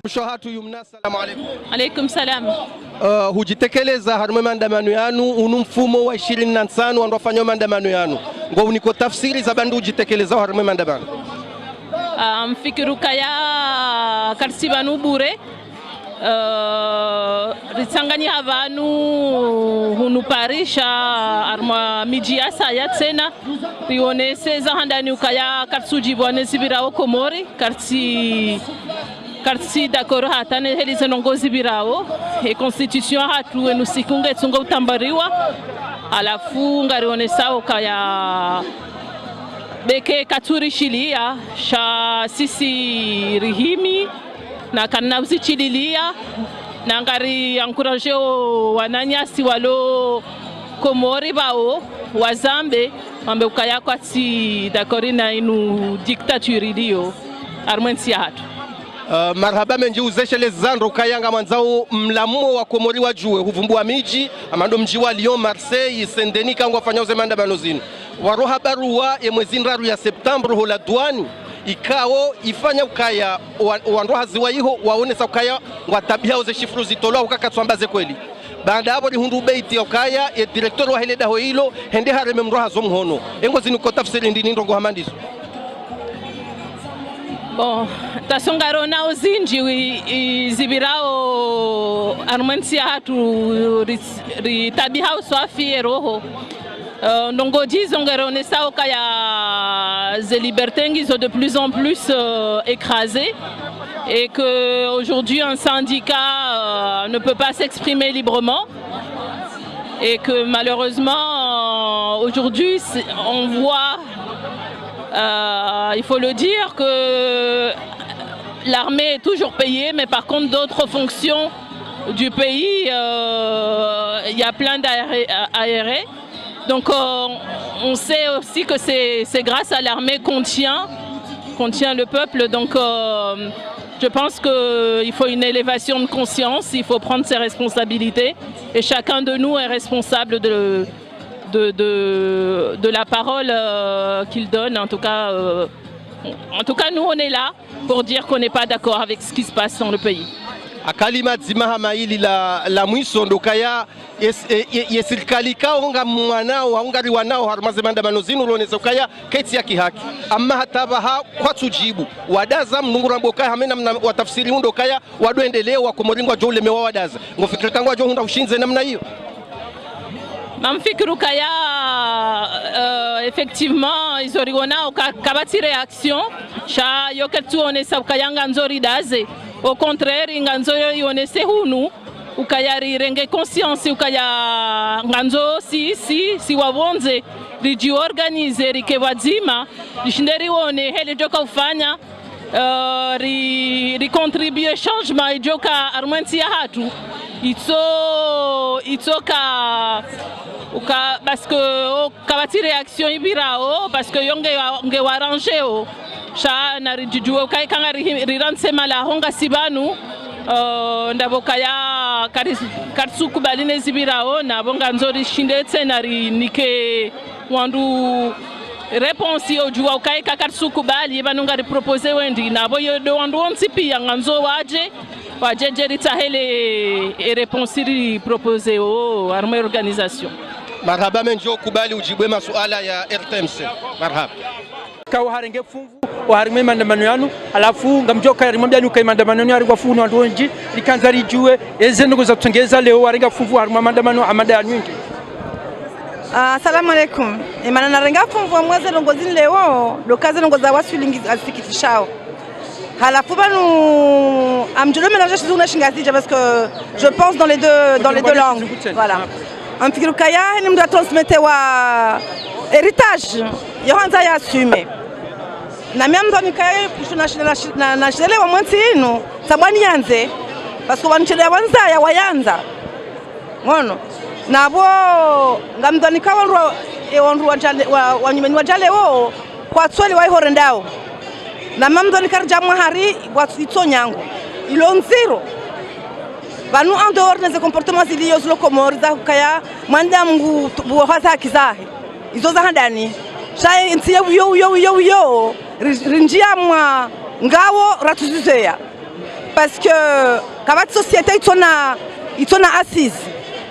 Mshohatu yumna, salamu alaykum. Alaykum salam. Hujitekeleza harumwe maandamano yanu unu mfumo wa 25 wandofanya maandamano yanu ngo uniko tafsiri za bandu hujitekeleza harumwe maandamano mfikiruka ya karsibanu bure ritsanganya abantu hunuparisha arma mijiasa ya tsena rionese za handani ukaya karsuji bwane sibirao komori kartsi d'accord hatane helize nongozi birao e constitution hatu enusikunga tsunga utambariwa alafu ngarionesa ukaya beke katuri shilia sha sisi rihimi na kanauzi chililia na ngari encourager wananyasi walo komori bao wazambe ambe ukaya kwati d'accord na inu dictature dio armensi hatu. Marhaba menji uzeshele zandro kayanga mwanzao mlamuo wa komori wa juwe huvumbua miji amando mji wa Lyon, Marseille, Saint-Denis kangu wafanya uze maandamano zinu waroha barua ya mwezi ndaru ya September hola duani ikao ifanya ukaya wandoha ziwa iho waonesa ukaya watabia uze shifru zitolwa ukakatswambaze kweli baada hapo lihundu beiti ya ukaya ya direktor wa heleda ho hilo hende hareme mroha zo mhono engo zinu kotafsiri ndini ndongo hamandiso. Bon, tasongaro na uzinji zibirao armensia hatu ritabi hauso afie roho ndongo jizongero ne sao kaya ze libertés qui sont de plus en plus écrasées et que aujourd'hui un syndicat ne peut pas s'exprimer librement et que malheureusement aujourd'hui on voit il faut le dire que l'armée est toujours payée, mais par contre d'autres fonctions du pays, il y a plein d'ARE. Donc on sait aussi que c'est grâce à l'armée qu'on tient le peuple. Donc je pense qu'il faut une élévation de conscience, il faut prendre ses responsabilités. Et chacun de nous est responsable de la parole qu'il donne. En tout cas, nous on est là pour dire qu'on n'est pas d'accord avec ce qui se passe dans le pays. Akalima zimaha maili la mwiso ndokaya yesirikali kaonga mwanao haungari wanao harumaze maandamano zinu loneza ukaya keti ya kihaki amma hataba ha kwa tujibu wadaza mnungurambo kaya hamena watafsiri hundo kaya wadoendelee wakomoringwa jo ulemewa wadaza ngofikira kangwa jo hunda ushinze namna hiyo. Mamfikiru kaya effectivement izoriona ukabati réaction sha yoketu onesa ukaya nganzori daze au contraire nganzo yonese hunu ukaya rirenge conscience ukaya nganzo si wabonze riji organize rikewadzima rishinderi wone hele joka ufanya ri contribuer changement ijoka armentia hatu itsoka parce que kabati réaction ibirao parce que yonge warrange o sha na rijuwe kai kanga riranse mala honga sibanu ndabokaya kartsuku baline zibirao na bonga nzori shindetse na nike wandu réponse yo juwa kai kartsuku bali banunga riproposer wendi na boyo do wandu onsipi nganzo waje ritahele e réponse ri proposer o armée organisation. Marhaba menjo kubali ujibwe masuala ya RTMC. Marhaba. Kawa harenge funvu wa harime maandamano yanu alafu ngamjoka yarimwambia nuka maandamano yanu arigwa funo andonji likanza rijue ezendo za kutengeza leo warenga funvu harima maandamano amada ya nyingi. Assalamu alaikum. Imana narenga funvu wa mweze nongozini leo dokaze nongoza wasulingi asikitishao. Halafu banu amjolo mélanger chez nous shingasija parce que je pense dans les deux langues. Voilà. Amfikiru kaya ni mtu transmettre wa héritage yohanza ya assume na miamdo nikaye na shele wa mwanzi ino sabani yanze parce que wanchele wanza ya wayanza ngono nabo ngamdo nikawa wanyumeni wajale wo kwa tswali wa ihorendao na mamdo nikarja mahari wa itsonyango ilonziro banu en dehors des comportements ilios lokomoriza kaya manda mungu buhasa kizahi izo za handani shay intiye yo rinjia mwa ngawo ratuzuzeya parce que quand la société est assise.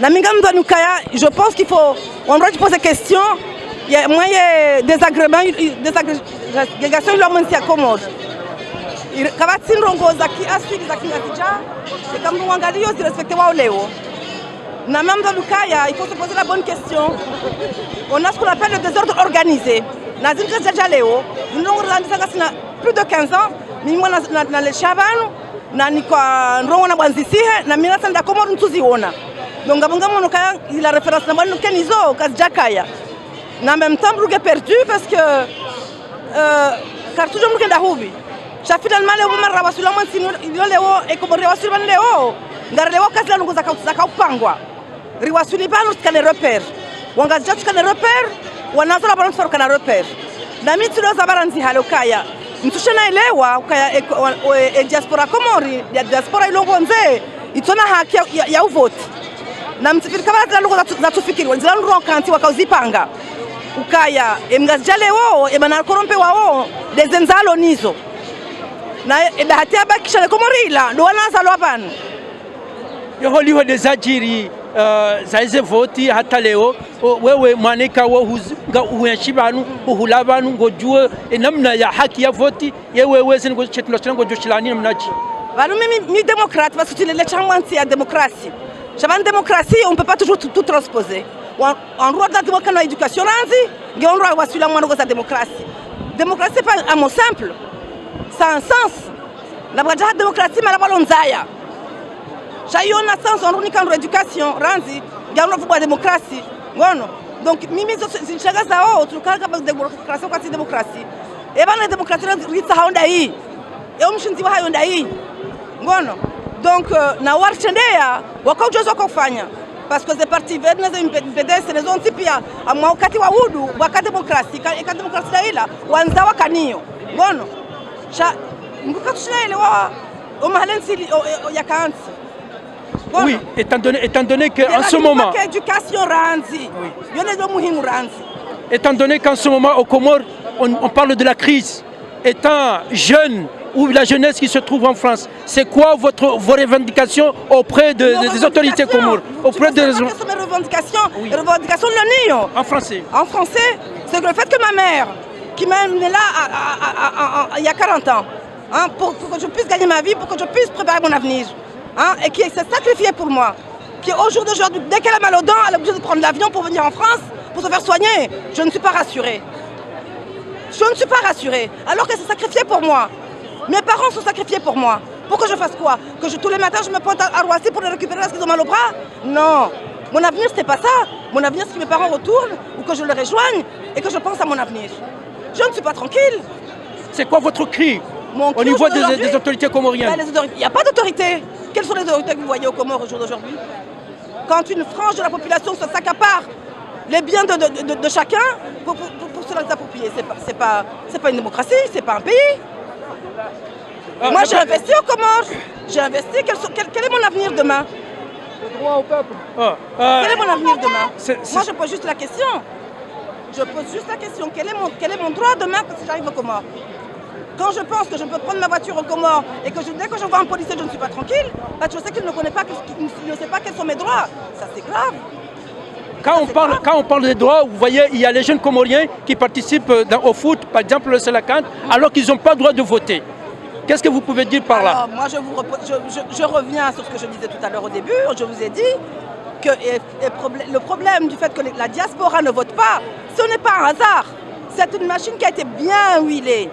Je pense qu'il faut, on doit poser des questions. Il y a moyen désagrégation de l'homme à Comores. Quand on rongoza qui assume les activités, c'est comme nous angalios de respecter wa Léo. Dans même dans le cas, il faut se poser la bonne question. On a ce qu'on appelle le désordre organisé. Dans une déjà Léo, nous avons plus de 15 ans, mais moi dans les chavans, na nikwa rongo na banzisihe na mina sanda Comores ntuziona. Donc il a référence na banu kenizo kazjakaya. En même temps, je suis perdu parce que cartouche je suis dahubi. Finalement, les hommes rabassent la main si nous et comme rabassent le léo. Gar léo kasla nous zakau pangwa. Riwasu libano skale repère. Wanga jatu skale repère. Wanazo la balance for kana repère. Nami tulo zabaranzi halokaya. Mtushana elewa kaya e diaspora Comori, ya diaspora ilongonze. Itona haki ya uvote. Na mtifiri kama za tufikiri wanzila nro kanti wakauzipanga. Ukaya emgazjale wao emana korompe wao dezenzalo nizo na hatia bakisha le Komorila ndo wanaanza lwapan yoholiho dezajiri zaize voti hata leo wewe mwaneka wo uhenshibanu uhulabanu ngojue namna ya haki ya voti yewe wese ngo chetuna ngo joshilani namnaji banu mi démocrate parce que les changements à démocratie. Chavane démocratie on peut pas toujours tout transposer. En droit de la démocratie, dans l'éducation, on doit avoir la démocratie. La démocratie, ce n'est pas un mot simple. Ça a un sens. La démocratie, c'est la balonzaya. J'ai eu un sens en l'éducation, on doit avoir la démocratie. Donc, mimi si chaga zao, tu kaka ba démocratie kwa si démocratie. Et ben la démocratie ritsa haonda hii. Et umshinzi wa haonda hii. Ngono. Donc na warchendea wakaujozo kufanya. Parce que c'est parti vers les PDS les ont tipia à moi wakati wa hudu wakati démocratie ka démocratie ila wanza wakanio. Ngono. Cha nguka tushinaelewa omahalensi ya kansi. Oui, étant donné qu'en ce moment... Étant donné qu'en ce moment, au Comores, on parle de la crise, étant jeune, ou la jeunesse qui se trouve en France, c'est quoi vos revendications auprès des autorités comores auprès des revendications, oui. Revendications de l'Union. En français. En français, c'est le fait que ma mère, qui m'a amené là il y a 40 ans, hein, pour que je puisse gagner ma vie, pour que je puisse préparer mon avenir, hein, et qui s'est sacrifiée pour moi, qui au jour d'aujourd'hui, dès qu'elle a mal aux dents, elle est obligée de prendre l'avion pour venir en France, pour se faire soigner. Je ne suis pas rassurée. Je ne suis pas rassurée, alors qu'elle s'est sacrifiée pour moi. Mes parents sont sacrifiés pour moi. Pour que je fasse quoi? Que tous les matins je me pointe à Roissy pour les récupérer parce qu'ils ont mal au bras? Non. Mon avenir c'était pas ça. Mon avenir c'est que mes parents retournent ou que je les rejoigne et que je pense à mon avenir. Je ne suis pas tranquille. C'est quoi votre cri au niveau des autorités comoriennes? Il n'y a pas d'autorité. Quelles sont les autorités que vous voyez aux Comores au jour d'aujourd'hui? Quand une frange de la population se s'accapare les biens de chacun pour se les approprier, c'est pas une démocratie, c'est pas un pays. Moi j'ai investi aux Comores, j'ai investi, quel est mon avenir demain? Le droit au peuple. Quel est mon avenir demain? Moi je pose juste la question. Je pose juste la question, quel est mon droit demain si j'arrive aux Comores? Quand je pense que je peux prendre ma voiture aux Comores et que dès que je vois un policier je ne suis pas tranquille, parce que je sais qu'il ne connaît pas, qu'il ne sait pas quels sont mes droits. Ça c'est grave. Quand on parle des droits, vous voyez, il y a les jeunes Comoriens qui participent au foot, par exemple le Sélacan, alors qu'ils n'ont pas le droit de voter. Qu'est-ce que vous pouvez dire par là? Alors, moi, je reviens sur ce que je disais tout à l'heure au début. Je vous ai dit que le problème du fait que la diaspora ne vote pas, ce n'est pas un hasard. C'est une machine qui a été bien huilée.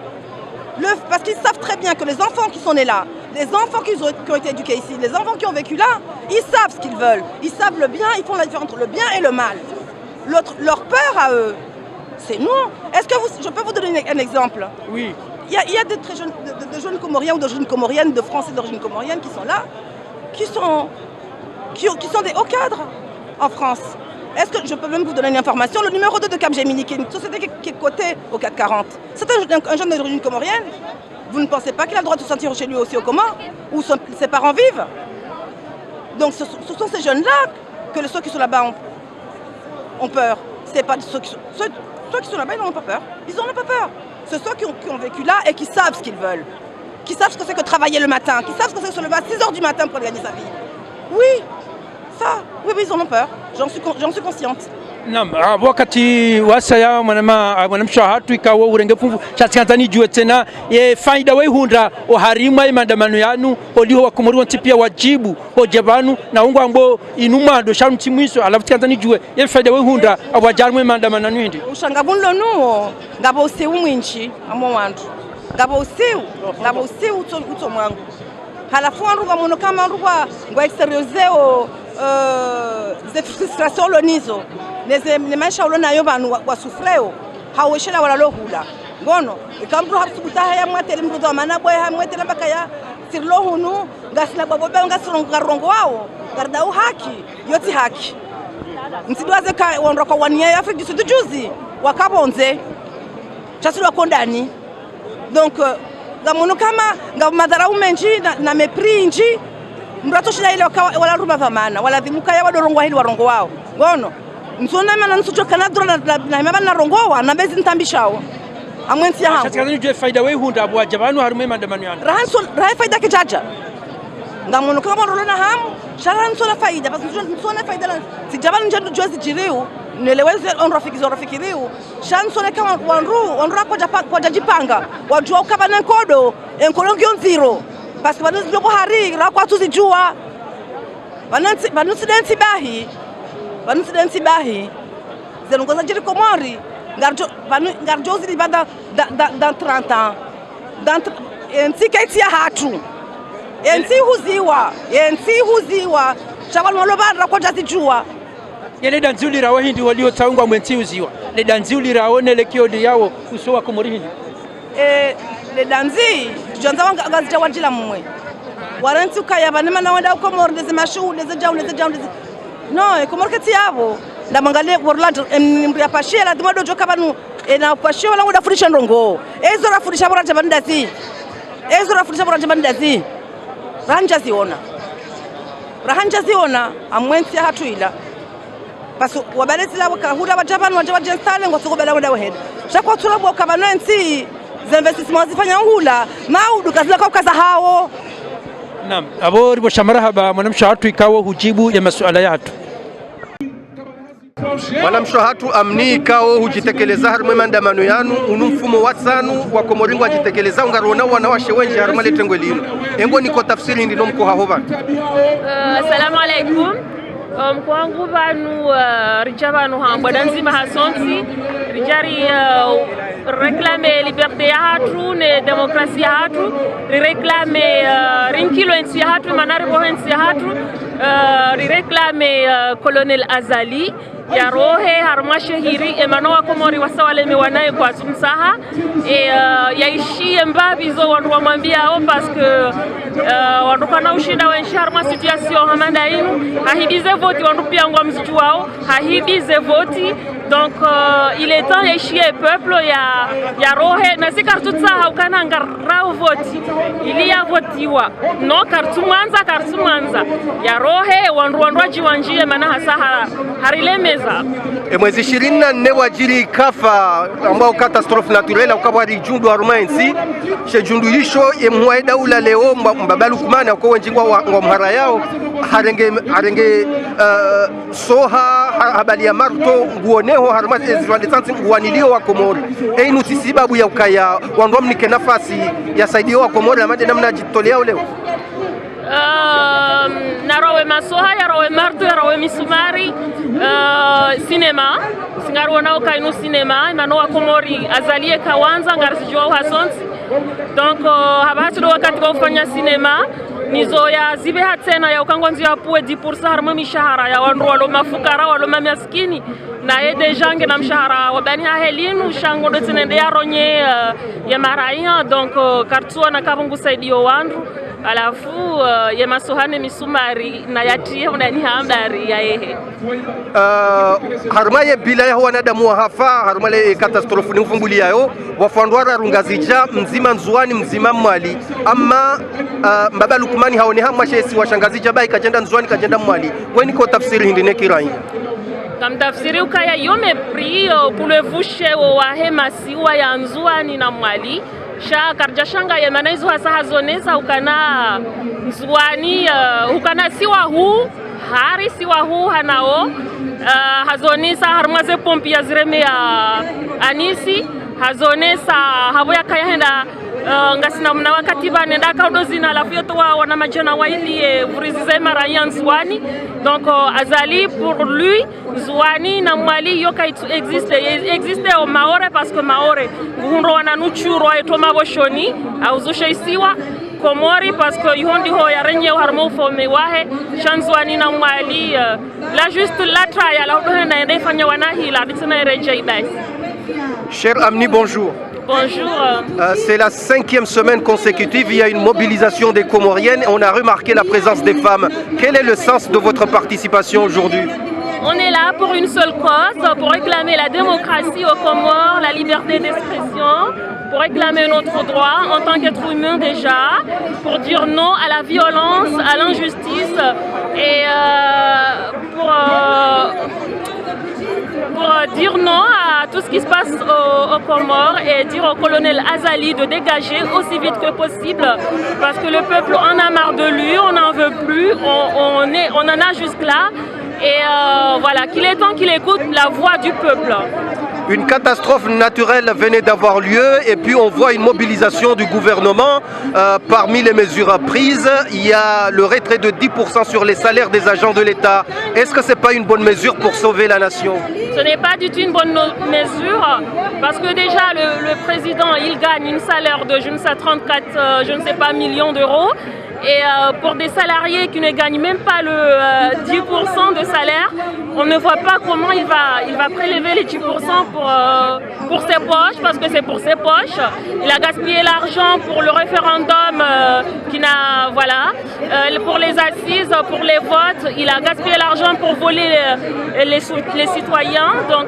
Parce qu'ils savent très bien que les enfants qui sont nés là, les enfants qui ont été éduqués ici, les enfants qui ont vécu là, ils savent ce qu'ils veulent. Ils savent le bien, ils font la différence entre le bien et le mal. Leur peur à eux, c'est nous. Est-ce que je peux vous donner un exemple? Oui. Il y a de très jeunes, de jeunes Comoriens ou de jeunes Comoriennes, de Français d'origine comorienne qui sont là, qui sont des hauts cadres en France. Est-ce que je peux même vous donner une information? Le numéro 2 de Capgemini, qui est une société qui est cotée au 440, c'est un jeune d'origine comorienne. Vous ne pensez pas qu'il a le droit de se sentir chez lui aussi au Comores, où ses parents vivent? Donc ce sont ces jeunes-là que ceux qui sont là-bas ont peur. C'est pas ceux qui sont là-bas, ils n'en ont pas peur. Ils n'en ont pas peur. C'est ceux qui ont vécu là et qui savent ce qu'ils veulent. qui savent ce que c'est que travailler le matin, qui savent ce que c'est que se lever à 6h du matin pour gagner sa vie. Oui, ça, oui, ils en ont peur. J'en suis consciente. Naam, wakati wasaya mwanamshahatu ikawa urengefu chatikantani jue tena faida weihunda oharima maandamano yanu oliho wakomori wanti pia wajibu hojabanu na ungu ambo inumando sharu timwiso alafu tikantani jue faida weihunda awajarmwe maandamano nindi ushangabulo nuo ngabo usiu mwinchi amo wandu ngabo usiu uto mwangu halafu wandu ngamono kama wandu ngwa exteriozeo ze frustration lonizo ne maisha ulona yo banu wasufleo haweshela wala lohula ngono ikamru habsubuta ya mwatele mrudo mana boy ha mwatele bakaya sirlo hunu ngasina babo banga rongo wao gardau haki yoti haki msidwaze ka wondoka wania ya Afrika du Sud juzi wakabonze chasilo kondani donc ngamono kama ngamadharau menji na meprinji mrato shida ile wala ruma vamana wala vimuka ya wadorongo hili warongo wao ngono nsona mana nsucho kanadro na mabana rongowa na bezi ntambishao amwensi ya hangu chatikazani jue faida weihunda abwa jabanu harume maandamano yanu raha faida kichacha ngamono kama rolona hamu shara nsona faida basi nsona faida si jabanu njendo jozi jiriu neleweze onrafikiriu shansona kama wanru kwa jajipanga wajua ukabana nkodo enkolongio nziro parce que banu ziloko hari rakwa tuzijua banu sidenti bahi zelongoza jiri komori ngarjo zili bada dans 30 ans enti kaitia hatu enti huziwa shabal malobara kwa jazijua yele danzuli rawo hindi walio taungwa mwenti huziwa le danzuli rawo nele kiodi yao usowa komori hindi le danzi tujanza ngazija wajila mwe waranti ukaya banema na wanda komori ndeze mashu ndeze jau no komorketi yabo ndamangalie worland ya pashia la dimado joka banu na pashia wala udafundisha ndongo ezo rafundisha bora jabandazi rahanja ziona amwensi hatuila paso wabalezi labo kahura bajabanu wajenstale ngosuko bela wenda waheda shakwa tulabo kabanensi zinvestissement zifanya ngula maudu kazila kwa kaza hao. Naam, abo ribo shamarahaba mwanamshahatu ikawa hujibu ya masuala yatu. Mwanamshahatu amni ikawa hujitekeleza harumwe maandamano yanu unumfumo watsanu wa komoringo ajitekeleza ungarona wanawashe wenje harumale tengwelinu engo niko tafsiri ndino mko hahova. Assalamu alaikum. Mkwangu banu rijabanu hambwa danzima hasonsi rijari réclamer liberté ya hatu ne demokrasi ya hatu réclamer rinkiloensi ya hatu manari bohensi ya hatu réclamer colonel Azali ya rohe harma shehiri emanoa komori wasawaleme wanaye kwa tumsaha yaishie mbabizo wandu wamwambia hao parce que wandu kana ushinda wenshi harma situation hamanda inu hahibize voti wandu pia ngwa mzichu wao hahibize voti donc il est temps yaishie peuple ya rohe na si kartutsaha ukana ngarao voti ili ya votiwa no kartumanza ya rohe wandu wajiwanjie mana hasaha harileme mwezi 24 wajiri kafa ambao catastrophe naturelle ukabari jundu harumainsi shejundu hisho yemwae daula leo mbabalu kumana kwa wenjingwa ngwa mhara yao harenge soha habali ya marto nguoneho haruma ezirwande sansi nguanilio wa Komori einu tisibabu ya ukaya wandu mnike nafasi ya saidio wa Komori amade namna jitolea leo narowe masoha yarowe marto yarowe misumari cinema singaruona ukainu cinema mano wa Komori Azalie kawanza ngarisijwa hasonsi donc habatudo wakati wa kufanya cinema nizo ya zibe hatena ya ukangwanzi ya puwe 10% harma mishahara ya wandu walo mafukara walo mamaskini na ede jange na mshahara wabani helinu shango do tinende ya ronye ya maraia donc kartua na kabungu saidio wandu alafu ya masohane misumari na yatie unani habari ya ehe harmaye bila ya wanadamu wa hafa harmale katastrofu ni ufumbuli yao wafandwara rungazija mzima nzuani mzima mwali ama mbaba lukumani haone hamwa shesi washangazija bai kajenda nzuani kajenda mwali weni ko tafsiri hindine kirai kam tafsiri ukaya yome prio pour le voucher wa hema siwa ya nzuani na mwali sha karjashanga yemanaizu hasa hazonesa ukana nzuani ukana siwa huu hari siwa huu hanao hazonesa harmaze pompi ya zireme ya anisi hazonesa havoya kaya henda ngasina mna wakati bane ndaka udozina alafu yoto wana majana waili vurizize mara ya nzuani donc azali pour lui nzuani na mwali yoka existe au maore parce que maore ngundo wana nuchuro eto maboshoni auzusha isiwa Komori parce que yondi ho ya renye harmo fome wahe chanzwani na mwali la juste la traya la udona ende fanya wanahila bituna reje ibas. Cher Amni, bonjour. Bonjour. C'est la 5e semaine consécutive, il y a une mobilisation des Comoriennes. On a remarqué la présence des femmes. Quel est le sens de votre participation aujourd'hui? On est là pour une seule cause, pour réclamer la démocratie aux Comores, la liberté d'expression, pour réclamer notre droit en tant qu'être humain déjà, pour dire non à la violence, à l'injustice et pour dire non à tout ce qui se passe aux Comores et dire au colonel Azali de dégager aussi vite que possible parce que le peuple en a marre de lui, on n'en veut plus, on en a jusque-là et voilà, qu'il est temps qu'il écoute la voix du peuple. Une catastrophe naturelle venait d'avoir lieu et puis on voit une mobilisation du gouvernement. Parmi les mesures prises, il y a le retrait de 10% sur les salaires des agents de l'État. Est-ce que ce n'est pas une bonne mesure pour sauver la nation? Ce n'est pas du tout une bonne mesure parce que déjà le président il gagne un salaire de je ne sais 34 millions d'euros. Et pour des salariés qui ne gagnent même pas le 10% de salaire, on ne voit pas comment il va prélever les 10% pour ses poches, parce que c'est pour ses poches. Il a gaspillé l'argent pour le référendum pour les assises, pour les votes. Il a gaspillé l'argent pour voler les citoyens. Donc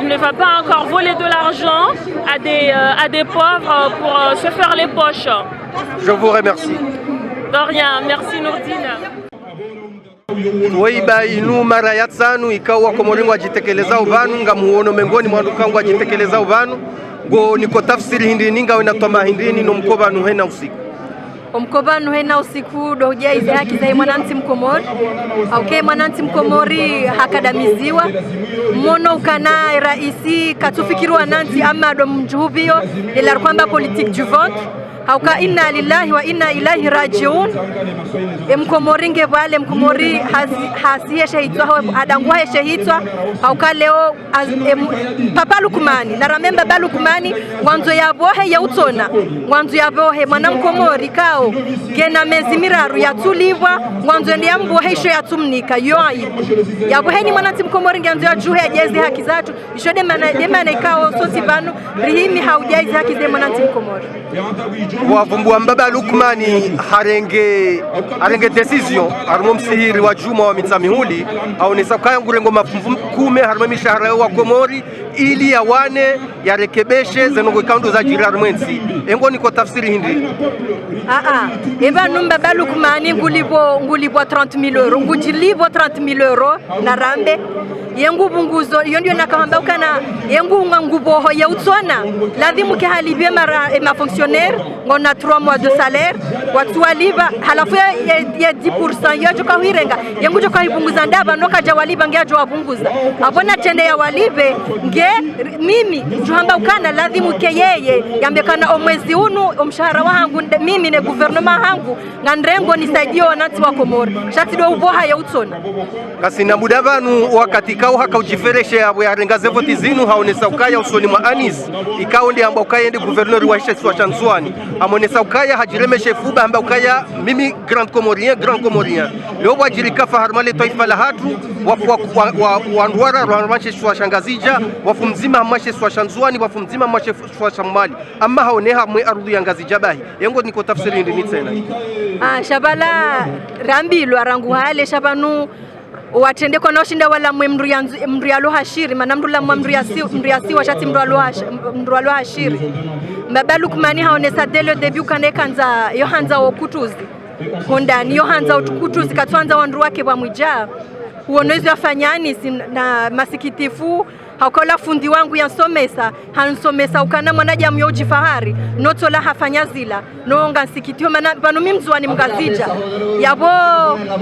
il ne va pas encore voler de l'argent à des pauvres pour se faire les poches. Je vous remercie. De rien, merci Nourdine. Waiba inu mara ya tsanu ikawa Komoringo ajitekeleza ubanu ngamuono mengoni mwandukangu ajitekeleza ubanu go niko tafsiri hindi ninga wenatoma hindini no mkoba nuhena usiku omkoba nuhena usiku dohujia izi haki za mwananchi mkomori auke mwananchi mkomori hakadamiziwa mono ukana raisi katufikiru wananchi ama do mjuhubio ila kwamba politique du vote hauka inna lillahi wa inna ilaihi rajiun mkomoringe wale mkomori hasiye shehitwa adangwa shehitwa hauka leo papa Lukumani na ramemba balukumani mwanzo ya bohe ya utona mwanzo ya bohe mwana mkomori kao gena mezi miraru ya tulibwa mwanzo ndi ambohe isho ya tumnika yoi ya bohe ni mwana mkomori nganzo ya juhe ajezi haki zatu isho demana kao soti banu rihimi haujaizi haki ze mwana mkomori wavumbua mbaba Lukumani harenge decision harimo msihiri wa Juma wa Mitsamihuli aonesa kaya ngurengo mafume harimo mishahara wa Komori ili yawane yarekebeshe zenongo kaundu za jirani mwensi engo niko tafsiri hindi eba numba Lukumani ngulibo 30,000 euro ngujilibo 30,000 euro na rambe yengu bunguzo yondio nakahamba ukana yengu nguboho ya utsona lazima ke halibie mara ma fonctionnaire ngona 3 mois de salaire watu waliba halafu ya 10% yojo kwa hirenga yengu jo kwa ibunguza ndaba noka ja waliba ngejo wabunguza abona tende ya walibe nge mimi juhamba ukana lazima ke yeye yambekana omwezi unu omshahara wangu mimi ne gouvernement hangu ngandrengo nisaidio wanati wa Komori shati do uboha ya utsona kasi na mudavanu wakati kao haka ujifereshe yabo yarengaze voti zinu haonesa ukaya usoni mwa Anis ikao ndi amba ukaya ndi gouverneur wa Ishe Swa Chanzwani amonesa ukaya hajiremeshe fuba amba ukaya mimi grand comorien leo wajirika faharmale taifa la hatu wanduara rwanshe Swa Shangazija wafu mzima hamashe Swa Chanzwani wafu mzima hamashe Swa Shamali amma haoneha mwe arudhu ya Ngazi Jabahi yengo niko tafsiri ndi nitsena shabala rambilu arangu hale shabanu watende kwa naoshinda wala mru ya loha shiri mana mrula mru ya si washati mru ya loha shiri mbaba Lukumani haonesa dele debut kane kanza yohanza okutuzi hondani yohanza okutuzi katwanza wandu wake wa mwija uonezo yafanyani na masikitifu hakola fundi wangu yansomesa hansomesa ukana mwanajamu ya ujifahari notola hafanya zila noonga nsikitio mana pano mimzwani mgazija yabo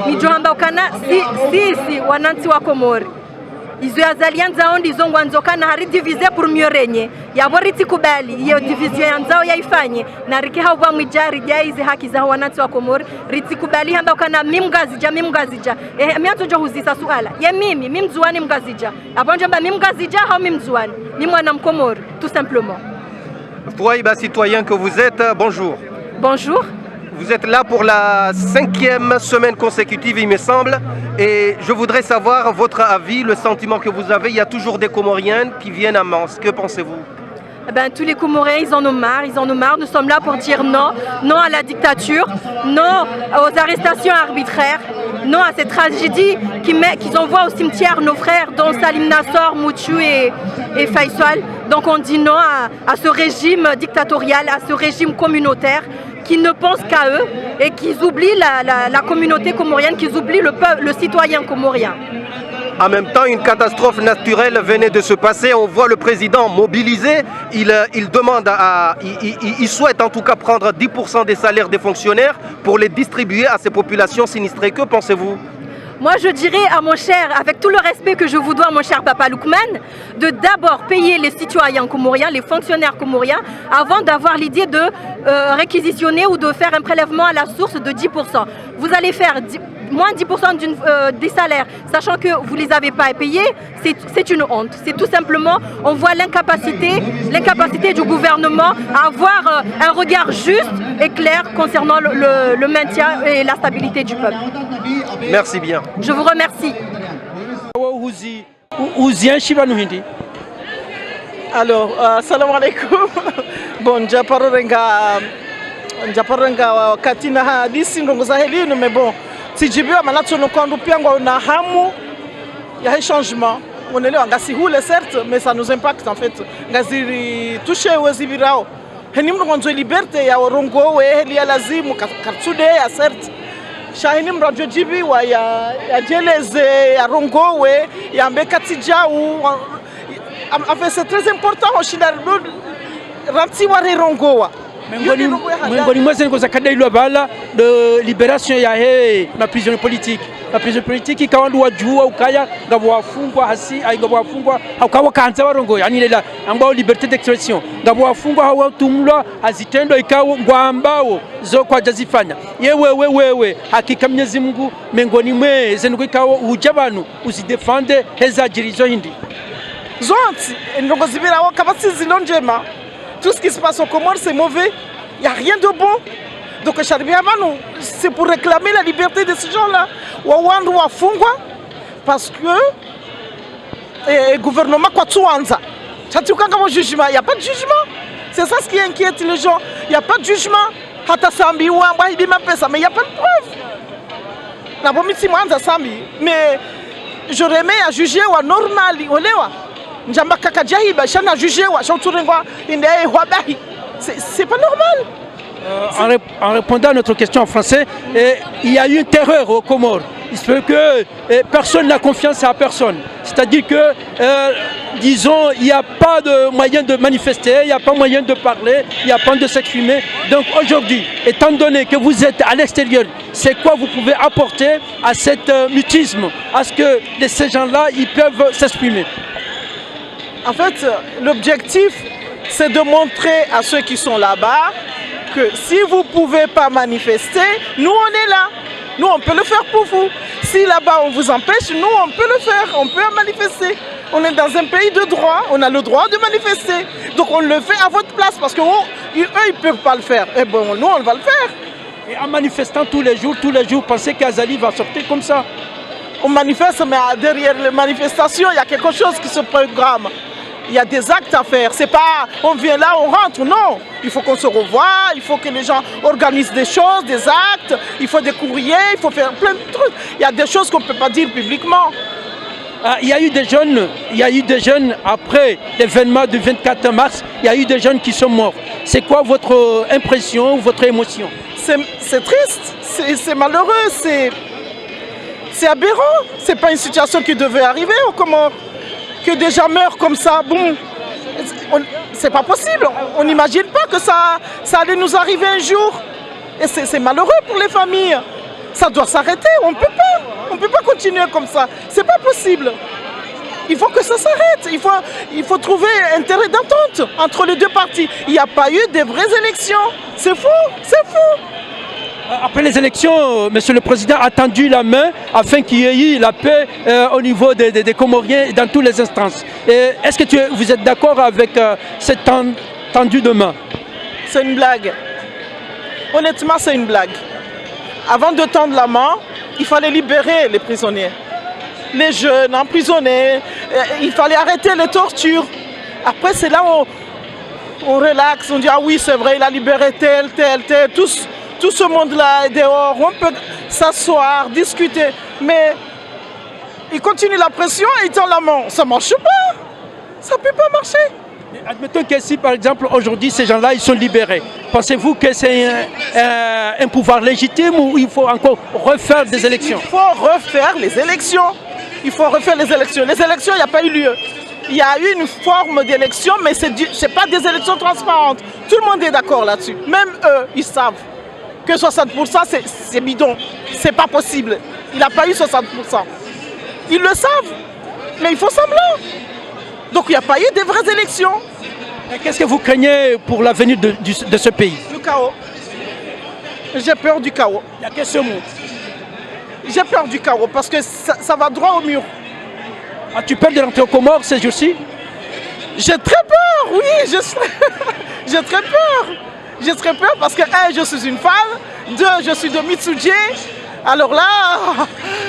mijohamba ukana sisi wanansi wa Komori izo yazalianza ondi izo ngwanzokana hari divize pour mieux régner yabo riti kubali iyo division yanzao yaifanye na riki hauba mwijari jaizi haki za wanansi wa Komori riti kubali hamba ukana mimgazija mianzo jo huzisa suala ye mimi mimzuani mgazija abonjo mba mimgazija hau mimzuani ni mwana mkomori tout simplement. Touaïba, citoyen que vous êtes, bonjour. Bonjour. Vous êtes là pour la 5e semaine consécutive, il me semble, et je voudrais savoir votre avis, le sentiment que vous avez. Il y a toujours des Comoriens qui viennent à Mens. Que pensez-vous? Tous les Comoriens, ils en ont marre, Nous sommes là pour dire non, non à la dictature, non aux arrestations arbitraires, non à cette tragédie qu'ils envoient au cimetière nos frères, dont Salim Nassor, Mouchou et Faisal. Donc on dit non à ce régime dictatorial, à ce régime communautaire qui ne pense qu'à eux et qui oublient la communauté comorienne, qui oublient le citoyen comorien. En même temps, une catastrophe naturelle venait de se passer. On voit le président mobilisé. Il souhaite en tout cas prendre 10% des salaires des fonctionnaires pour les distribuer à ces populations sinistrées. Que pensez-vous? Moi, je dirais à mon cher, avec tout le respect que je vous dois, mon cher Papa Loukman, de d'abord payer les citoyens comoriens, les fonctionnaires comoriens, avant d'avoir l'idée de réquisitionner ou de faire un prélèvement à la source de 10%. Vous allez faire moins 10% des salaires, sachant que vous ne les avez pas à payer, c'est une honte. C'est tout simplement, on voit l'incapacité du gouvernement à avoir un regard juste et clair concernant le maintien et la stabilité du peuple. Merci bien. Je vous remercie. Alors, assalamu alaikum. Bon, njaparenga wakati na hadisi ndongo za helinu mais bon sijibiwa manatso nokandu pia ngwa na hamu ya changement unaelewa ngasi hule certes mais ça nous impacte en fait ngaziri touche wezibirao heni mndo ngonzo liberté ya orongo we heli ya lazimu kartude ya certes shahini mradio jibi wa ya jeleze ya rongo we ya mbekati jau en fait c'est très important au shida rati wa rongoa miongoni mwa zile za kadai lwa bala de libération ya na prison politique. La prison politique ikawandu wajua ukaya ngabo wafungwa hasi ngabo wafungwa haukawa kanza warongo yani lela ambao liberté d'expression ngabo wafungwa hawatumlwa azitendo ikawa ngwambao zo kwa jazifanya wewe hakika Mwenyezi Mungu miongoni mwe zenu ikawa ujabanu usidefende heza jirizo hindi zonti ndongo zibira wakabasi zilonjema. Tout ce qui se passe au Comores, c'est mauvais. Il n'y a rien de bon. Donc, c'est pour réclamer la liberté de ces gens-là. Parce que le gouvernement il n'y a pas de jugement. C'est ça ce qui inquiète les gens. Il n'y a pas de jugement. Mais il n'y a pas de preuve. Mais j'aurais aimé à juger normal. C'est pas normal. En répondant à notre question en français, il y a eu une terreur aux Comores. Il se peut que personne n'a confiance à personne. C'est-à-dire que, disons, il n'y a pas de moyen de manifester, il n'y a pas moyen de parler, il n'y a pas de s'exprimer. Donc aujourd'hui, étant donné que vous êtes à l'extérieur, c'est quoi vous pouvez apporter à cet mutisme, à ce que ces gens-là, ils peuvent s'exprimer? En fait, l'objectif, c'est de montrer à ceux qui sont là-bas que si vous ne pouvez pas manifester, nous on est là. Nous on peut le faire pour vous. Si là-bas on vous empêche, nous on peut le faire, on peut manifester. On est dans un pays de droit, on a le droit de manifester. Donc on le fait à votre place parce qu'eux ils ne peuvent pas le faire. Et bon, nous on va le faire. Et en manifestant tous les jours, pensez qu'Azali va sortir comme ça? On manifeste, mais derrière les manifestations, il y a quelque chose qui se programme. Il y a des actes à faire. C'est pas on vient là, on rentre. Non. Il faut qu'on se revoie, il faut que les gens organisent des choses, des actes, il faut des courriers, il faut faire plein de trucs. Il y a des choses qu'on ne peut pas dire publiquement. Il y a eu des jeunes après l'événement du 24 mars, il y a eu des jeunes qui sont morts. C'est quoi votre impression, votre émotion? C'est triste, c'est malheureux, C'est aberrant. C'est pas une situation qui devait arriver aux Comores. Que des gens meurent comme ça, boum. C'est pas possible. On n'imagine pas que ça allait nous arriver un jour. Et c'est malheureux pour les familles. Ça doit s'arrêter. On ne peut pas continuer comme ça. C'est pas possible. Il faut que ça s'arrête. Il faut trouver un terrain d'entente entre les deux parties. Il n'y a pas eu de vraies élections. C'est fou, c'est fou. Après les élections, Monsieur le Président a tendu la main afin qu'il y ait eu la paix au niveau des Comoriens dans toutes les instances. Est-ce que vous êtes d'accord avec cette tendue de main? C'est une blague. Honnêtement, c'est une blague. Avant de tendre la main, il fallait libérer les prisonniers. Les jeunes emprisonnés, il fallait arrêter les tortures. Après, c'est là où on relaxe, on dit ah oui, c'est vrai, il a libéré tel. Tout ce monde-là est dehors, on peut s'asseoir, discuter. Mais il continue la pression et il tend la main. Ça ne marche pas. Ça ne peut pas marcher. Admettons que si, par exemple, aujourd'hui, ces gens-là, ils sont libérés. Pensez-vous que c'est un pouvoir légitime ou il faut encore refaire des élections? Il faut refaire les élections. Il faut refaire les élections. Les élections, il n'y a pas eu lieu. Il y a eu une forme d'élection, mais ce n'est pas des élections transparentes. Tout le monde est d'accord là-dessus. Même eux, ils savent que 60%, c'est bidon. C'est pas possible. Il n'a pas eu 60%. Ils le savent, mais il faut semblant. Donc il n'y a pas eu de vraies élections. Qu'est-ce que vous craignez pour l'avenir de ce pays? Le chaos. J'ai peur du chaos. Il n'y a que ce mot. J'ai peur du chaos parce que ça va droit au mur. As-tu peur de rentrer aux Comores ces jours-ci? J'ai très peur, oui. J'ai très peur. J'ai très peur parce que, un, je suis une femme. Deux, je suis de Mitsuje. Alors là,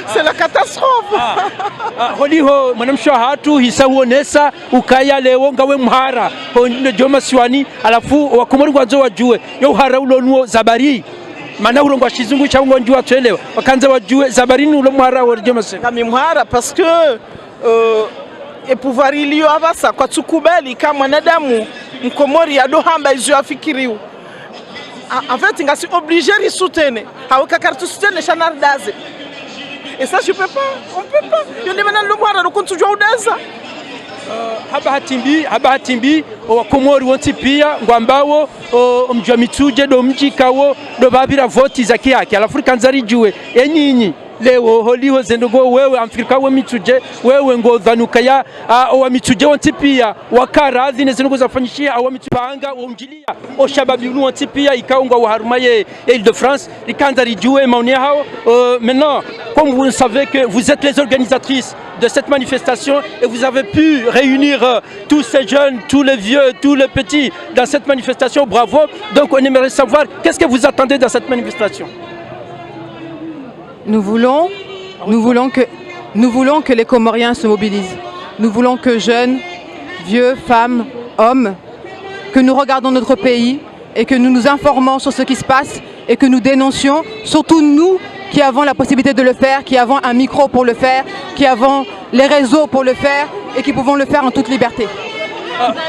c'est la catastrophe. Holiho mwanamsho hatu hisa uonesa ukaya leo ngawe mhara honne joma siwani alafu wakomori gwanzo wajue yo hara ulonuo zabari mana urongo shizungu chango njua twelewa wakanza wajue zabarini ulo mhara wa joma se kama mhara parce que pouvoir ilio abasa kwa tukubali kama mwanadamu mkomori ya dohamba izo afikiriu. En fait, je suis obligé de soutenir. Et ça, je ne peux pas. On ne peut pas. Je ne peux pas. Haba hatimbi wakomori wonti pia ngwambao mjwa Mitsuje do mji kawo do babira voti za kiaki alafu kanzari jue enyinyi leo holiho zendogo wewe Afrika wa Mitsuje wewe ngo dhanukaya wa Mitsuje wonti pia wakaradhi ne zendogo zafanyishia wa Mitsupanga umjilia oshababi wonti pia ikaungwa wa harumaye Île-de-France likanzari jue maoni hao. Maintenant, comme vous savez que vous êtes les organisatrices de cette manifestation et vous avez pu réunir tous ces jeunes, tous les vieux, tous les petits dans cette manifestation, bravo. Donc on aimerait savoir qu'est-ce que vous attendez dans cette manifestation. Nous voulons que les Comoriens se mobilisent. Nous voulons que jeunes, vieux, femmes, hommes, que nous regardons notre pays et que nous nous informons sur ce qui se passe et que nous dénoncions, surtout nous qui avons la possibilité de le faire, qui avons un micro pour le faire, qui avons les réseaux pour le faire et qui pouvons le faire en toute liberté.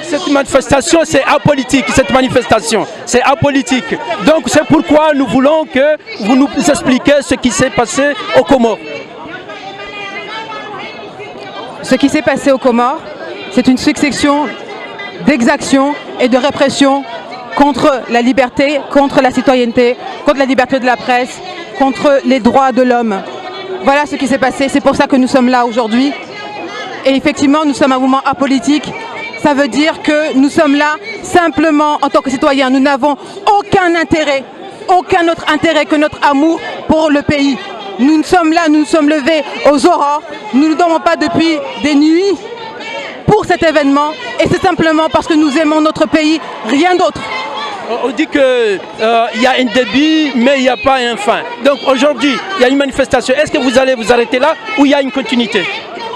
Cette manifestation, c'est apolitique. Cette manifestation, c'est apolitique. Donc c'est pourquoi nous voulons que vous nous expliquiez ce qui s'est passé aux Comores. Ce qui s'est passé aux Comores, c'est une succession d'exactions et de répression contre la liberté, contre la citoyenneté, contre la liberté de la presse, contre les droits de l'homme. Voilà ce qui s'est passé, c'est pour ça que nous sommes là aujourd'hui. Et effectivement, nous sommes un mouvement apolitique. Ça veut dire que nous sommes là simplement en tant que citoyens. Nous n'avons aucun intérêt, aucun autre intérêt que notre amour pour le pays. Nous sommes là, nous nous sommes levés aux aurores. Nous ne dormons pas depuis des nuits pour cet événement. Et c'est simplement parce que nous aimons notre pays, rien d'autre. On dit qu'il y a un début, mais il n'y a pas un fin. Donc aujourd'hui, il y a une manifestation. Est-ce que vous allez vous arrêter là ou il y a une continuité?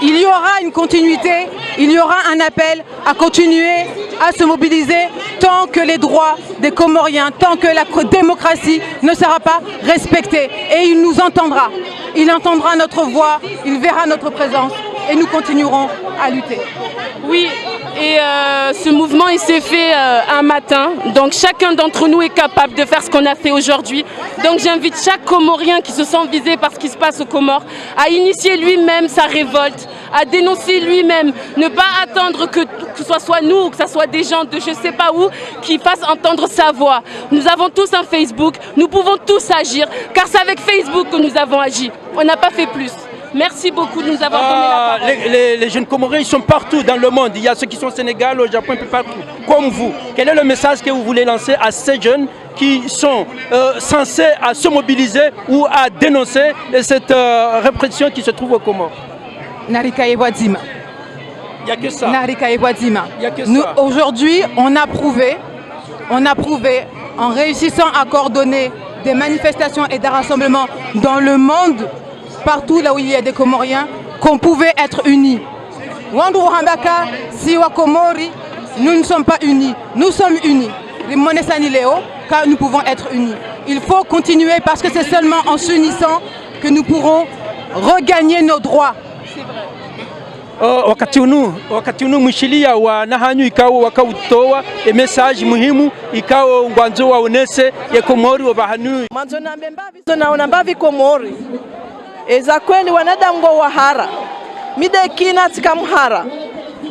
Il y aura une continuité, il y aura un appel à continuer à se mobiliser tant que les droits des Comoriens, tant que la démocratie ne sera pas respectée. Et il nous entendra. Il entendra notre voix, il verra notre présence. et nous continuerons à lutter. Oui, et ce mouvement il s'est fait un matin, donc chacun d'entre nous est capable de faire ce qu'on a fait aujourd'hui. Donc j'invite chaque Comorien qui se sent visé par ce qui se passe aux Comores à initier lui-même sa révolte, à dénoncer lui-même, ne pas attendre que ce soit nous ou que ce soit des gens de je ne sais pas où qui fassent entendre sa voix. Nous avons tous un Facebook, nous pouvons tous agir, car c'est avec Facebook que nous avons agi, on n'a pas fait plus. Merci beaucoup de nous avoir donné la parole. Les jeunes Comoriens, ils sont partout dans le monde. Il y a ceux qui sont au Sénégal, au Japon, un peu partout, comme vous. Quel est le message que vous voulez lancer à ces jeunes qui sont censés à se mobiliser ou à dénoncer cette répression qui se trouve aux Comores? Narika et Wadima. Il n'y a que ça. Narika et Wadima. Il y a que Nous, ça. aujourd'hui, on a prouvé, en réussissant à coordonner des manifestations et des rassemblements dans le monde, partout là où il y a des Comoriens, qu'on pouvait être unis. Wandu Hambaka, Siwa Komori, nous ne sommes pas unis, nous sommes unis. Monesani Léo, car nous pouvons être unis. Il faut continuer parce que c'est seulement en s'unissant que nous pourrons regagner nos droits. Wakati unu mwishilia wa nahanyu ikawo wakautoa message muhimu ikawo ngwanzo wa unese ya Komori wa bahanu manzo na mbembavi zona mbavi Komori eza kweli wanadamu wa hara midekina tikamhara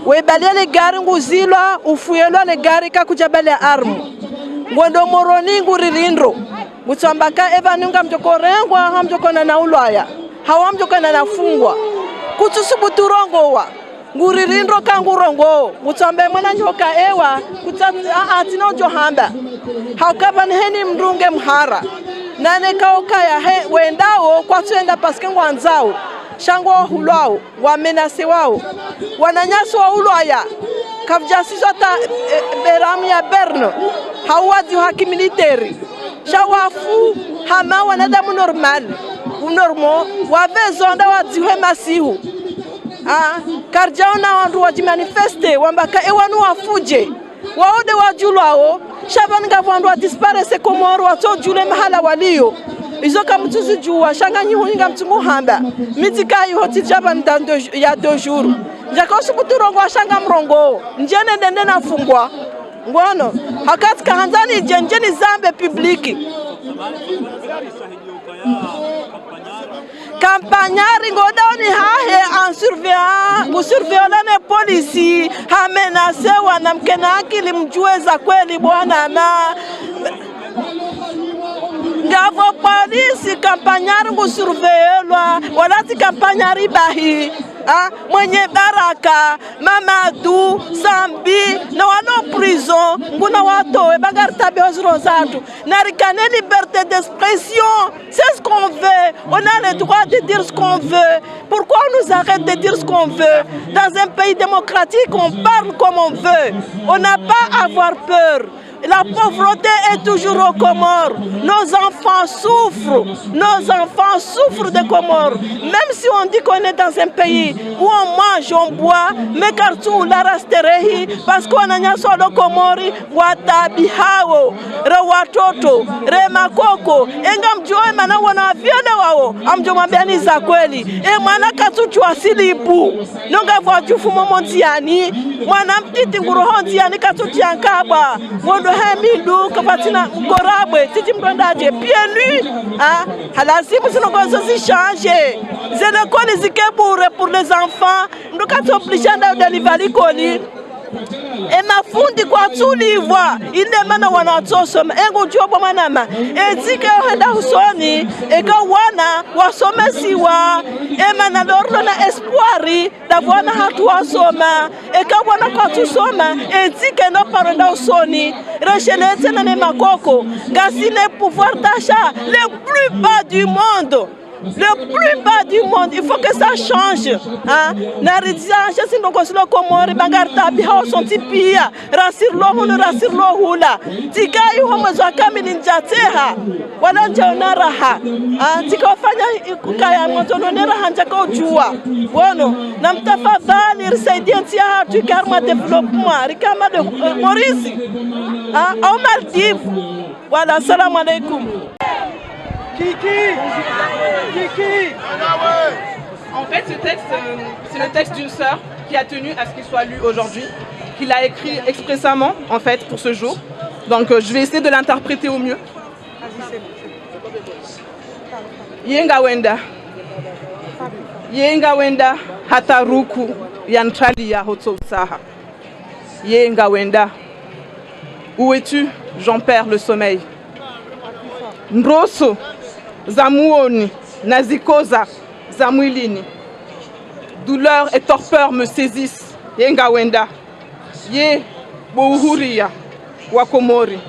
webalele gari nguzilwa ufuyelwa le gari kakujabale armu ngondo moroni nguririndro gutsambaka evanunga mjokorengwa hamjokona na ulwaya hawamjokona na fungwa kutusubuturongowa nguririndro kangurongo gutsambe mwana nyoka ewa atino johamba hakaba heni mrunge mhara nane kaokaya he wendao kwa tuenda paske ngwanzao shango hulwao wamenase wao wananyaso wa ulwaya kavjasiso ta beramu ya berno hawadi haki militeri shawafu hama wanadamu normal unormo wavezonda wadziwe masihu karjaona wandu wajimanifeste wambaka ewanu wafuje waode wajulwao shabanga vandu wadisparese Komoro watojule mahala walio izoka mtuzu juwa shanganyi huninga mtungu hamba mitika yuhoti jaban dan ya 2 jours njaka usubuturongo shanga mrongo njene dende na fungwa ngono hakati kahanzani jenjeni zambe publiki campagnari ngodoni hahe en surveillant les policiers ha menacé wanamkena akili mjue za kweli bwana na ngavo polisi campagnari ngusurveilwa walati campagnari bahi mwenye baraka Mamadou Sambi na wano prison nguna watowe bagartabe ozrozatu narikane liberté d'expression. C'est ce qu'on veut, on a le droit de dire ce qu'on veut. Pourquoi on nous arrête de dire ce qu'on veut? Dans un pays démocratique, on parle comme on veut. On n'a pas à avoir peur. La pauvreté est toujours aux Comores. Nos enfants souffrent de Comores. Même si on dit qu'on est dans un pays où on mange, on boit, mais kartu la rasterehi, parce qu'on a nyaso de Komori, watabihao, rewatoto, remakoko, engam joe mana wana viole wao, amjoma biani za kweli. E mwana katu chuasili ibu, nonga vajufu momontiani, mwana mtiti ngurohontiani katu tiankaba, mondo hemidu kapatina korabwe titi mrondaje pieds nus halazimu sinongozo zichange zelekoli zikebure pour les enfants ndokato obligenda delivali koli e mafundi kwa tulivwa ile mana wanatosoma engo jobo manama ezike henda usoni eka wana wasomesiwa e mana lorlo na espoiri davona hatu wasoma eka wana kwa tusoma ezike no parenda usoni rechelete na ne makoko gasine pouvoir d'achat le plus bas du monde. Le plus bas du monde, il faut que ça change. Narizia, je suis donc le Komori, Bangarta, Bihao, son tipia, Rassir Lohun, Rassir Lohula, Tika, Yohamaza Kamilin Jateha, Walanjanaraha, Tika Fanya Kaya, Montonera Hanjako Jua, Bono, Namtafa Valir, Saidientia, du Karma Développement, Rikama de Maurice, au Maldives. Voilà, salam alaikum. Kiki! En fait, ce texte, c'est le texte d'une sœur qui a tenu à ce qu'il soit lu aujourd'hui, qu'il a écrit expressément, en fait, pour ce jour. Donc, je vais essayer de l'interpréter au mieux. Yenga wenda. Yenga wenda hataruku yantrali ya hotsosaha. Yenga wenda. Où es-tu? J'en perds le sommeil. Ndroso zamuoni nazikoza zamwilini. Douleur et torpeur me saisissent. Yenga wenda. Ye bouhuria wakomori.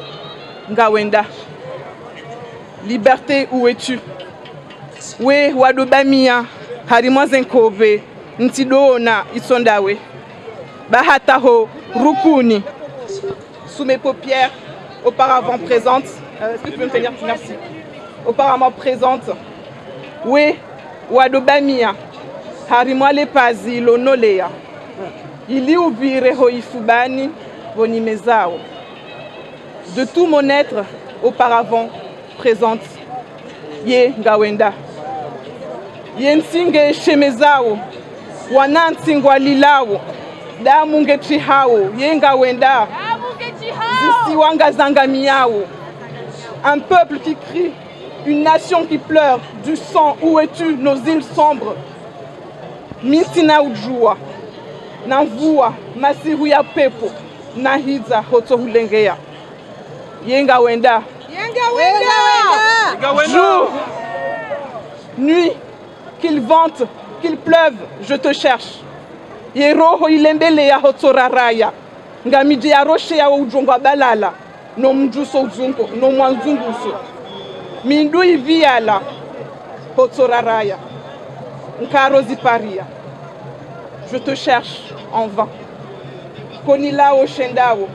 Ngawenda. Liberté, où es-tu? We wadobamia harimwazenkove ntidona isondawe. Bahataho rukuni. Sous mes paupières, auparavant présentes. Est-ce que tu peux me tenir? Merci. Auparavant présente. We wadobamia harimwa lepazi lonolea. Ili uvire hoifubani vonimezao. De tout mon être auparavant présente. Ye ngawenda. Ye nsinge shemezao. Wanantsingwa lilao. Damu ngetrihao. Ye ngawenda. Zisiwanga zangamiao. Un peuple qui crie. Une nation qui pleure. Du sang, où es-tu, nos îles sombres? Mitina ujua. Namvua. Masiru ya pepo. Nahiza hotohulengea. Yenga wenda. Jour, nuit, qu'il vente, qu'il pleuve, je te cherche. Yeroho ilembele ya hotsoraraya. Ngamiji ya roche ya ujongwa balala. No mjuso uzungo, no mwanzunguso. Mindu iviala hotsoraraya. Nkaro ziparia. Je te cherche en vain. Konilao shendao.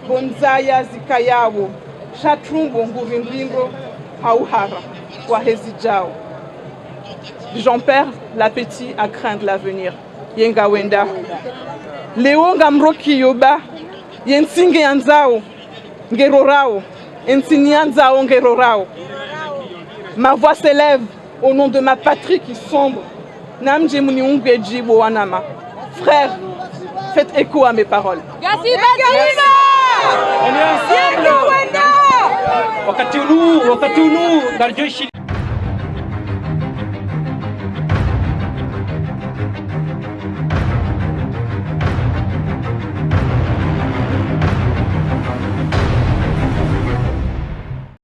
Bonzaya zikayao. Chatrumbo nguvimbindo hauhara wahezijao. J'en perds l'appétit à craindre l'avenir. Yenga wenda. Leo ngamroki yoba. Yensinge yanzao. Ngerorao. Ensini yanzao ngerorao. Ma voix s'élève au nom de ma patrie qui sombre. Namje muni ungejibo wanama. Frères, faites écho à mes paroles. On est ensemble. Wakati huu, dans le jeshi